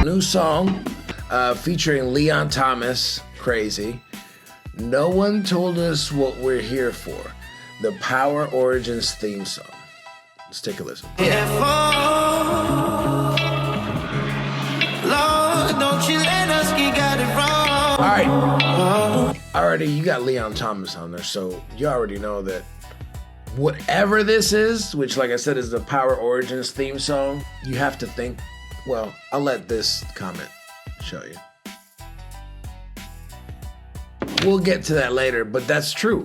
New song featuring Leon Thomas, Crazy. No one told us what we're here for. The Power Origins theme song. Let's take a listen. Lord, don't you let us get it wrong. All right. Already, you got Leon Thomas on there, so you already know that whatever this is, which, like I said, is the Power Origins theme song, you have to think, well, I'll let this comment show you. We'll get to that later, but that's true.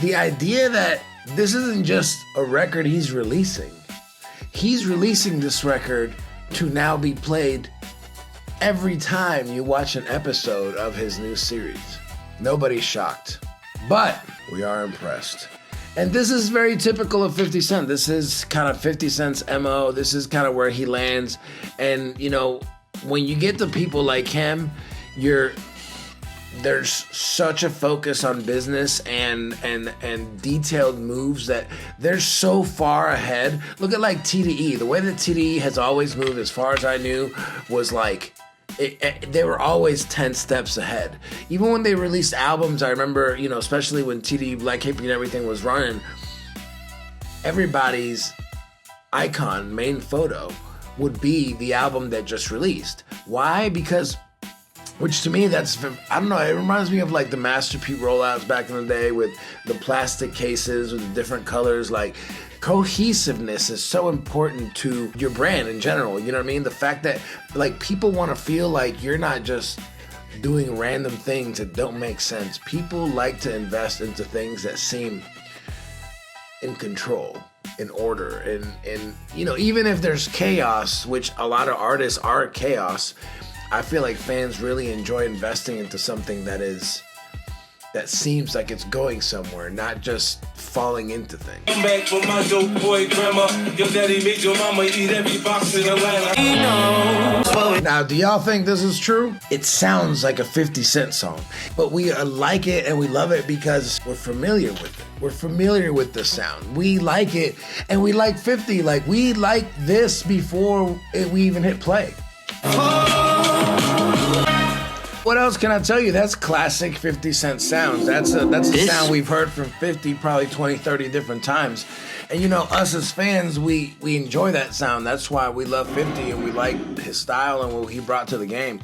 The idea that this isn't just a record he's releasing. He's releasing this record to now be played every time you watch an episode of his new series. Nobody's shocked, but we are impressed. And this is very typical of 50 Cent. This is kind of 50 Cent's MO. This is kind of where he lands. And, you know, when you get to people like him, there's such a focus on business and detailed moves that they're so far ahead. Look at like TDE. The way that TDE has always moved, as far as I knew, was like they were always 10 steps ahead. Even when they released albums, I remember, you know, especially when TDE, Black Hippie and everything was running, everybody's icon, main photo, would be the album that just released. Why? Because, which to me, that's, I don't know, it reminds me of like the Master P rollouts back in the day with the plastic cases with the different colors. Like, cohesiveness is so important to your brand in general, you know what I mean? The fact that like people want to feel like you're not just doing random things that don't make sense. People like to invest into things that seem in control, in order, and you know, even if there's chaos, which a lot of artists are chaos, I feel like fans really enjoy investing into something that seems like it's going somewhere, not just falling into things. I'm back for my dope boy grandma. Your daddy made your mama eat every box in Atlanta. Now, do y'all think this is true? It sounds like a 50 Cent song, but we like it and we love it because we're familiar with it. We're familiar with the sound. We like it, and we like 50. Like, we like this before we even hit play. What else can I tell you? That's classic 50 Cent sounds. That's a sound we've heard from 50 probably 20, 30 different times. And you know, us as fans, we enjoy that sound. That's why we love 50 and we like his style and what he brought to the game.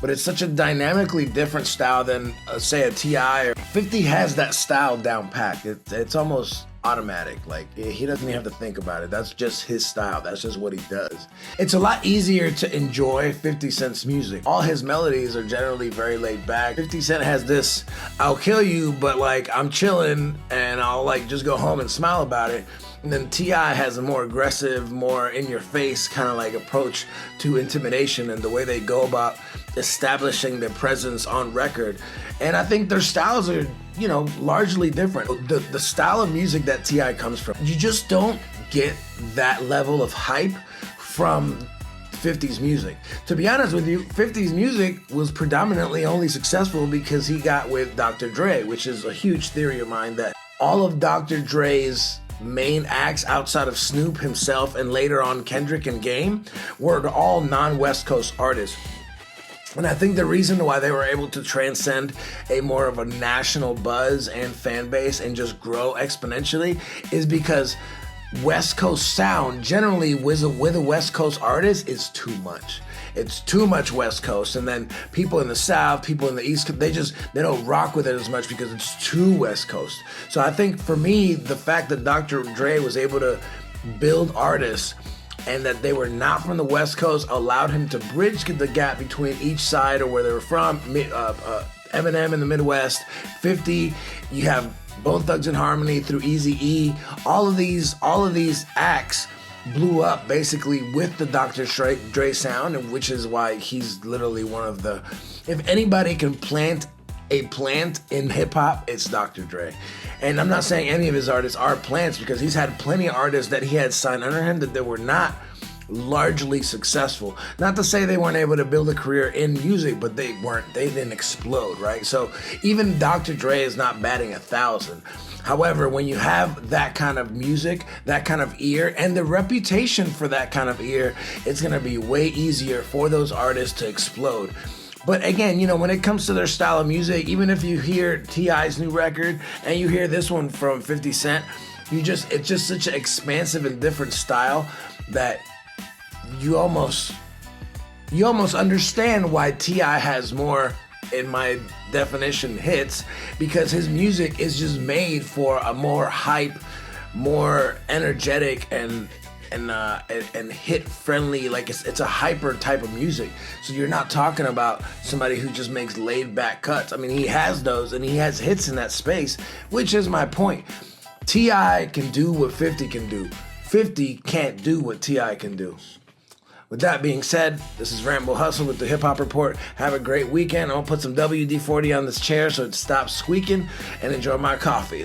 But it's such a dynamically different style than, say, a T.I. 50 has that style down packed. It's almost automatic. Like, he doesn't even have to think about it. That's just his style. That's just what he does. It's a lot easier to enjoy 50 Cent's music. All his melodies are generally very laid back. 50 Cent has this, I'll kill you, but like, I'm chilling and I'll like just go home and smile about it. And then T.I. has a more aggressive, more in-your-face kind of like approach to intimidation and the way they go about establishing their presence on record. And I think their styles are, you know, largely different. The style of music that T.I. comes from, you just don't get that level of hype from 50's music. To be honest with you, 50's music was predominantly only successful because he got with Dr. Dre, which is a huge theory of mine that all of Dr. Dre's main acts outside of Snoop himself and later on Kendrick and Game were all non-West Coast artists. And I think the reason why they were able to transcend a more of a national buzz and fan base and just grow exponentially is because West Coast sound generally with a West Coast artist is too much. It's too much West Coast, and then people in the South, people in the East, they don't rock with it as much because it's too West Coast. So I think for me, the fact that Dr. Dre was able to build artists and that they were not from the West Coast allowed him to bridge the gap between each side or where they were from. Eminem in the Midwest, 50, you have Bone Thugs and Harmony through Eazy-E. All of these acts blew up basically with the Dr. Dre sound, and which is why he's literally one of the, if anybody can plant a plant in hip-hop, it's Dr. Dre. And I'm not saying any of his artists are plants, because he's had plenty of artists that he had signed under him that they were not largely successful. Not to say they weren't able to build a career in music, but they didn't explode, right? So even Dr. Dre is not batting 1,000. However, when you have that kind of music, that kind of ear, and the reputation for that kind of ear, it's gonna be way easier for those artists to explode. But again, when it comes to their style of music, even if you hear T.I.'s new record and you hear this one from 50 Cent, it's just such an expansive and different style that you almost understand why T.I. has more, in my definition, hits, because his music is just made for a more hype, more energetic and hit friendly. Like it's a hyper type of music. So you're not talking about somebody who just makes laid back cuts. I mean, he has those and he has hits in that space, which is my point. T.I. can do what 50 can do. 50 can't do what T.I. can do. With that being said, this is Rambo Hustle with the Hip Hop Report. Have a great weekend. I'll put some WD-40 on this chair so it stops squeaking, and enjoy my coffee.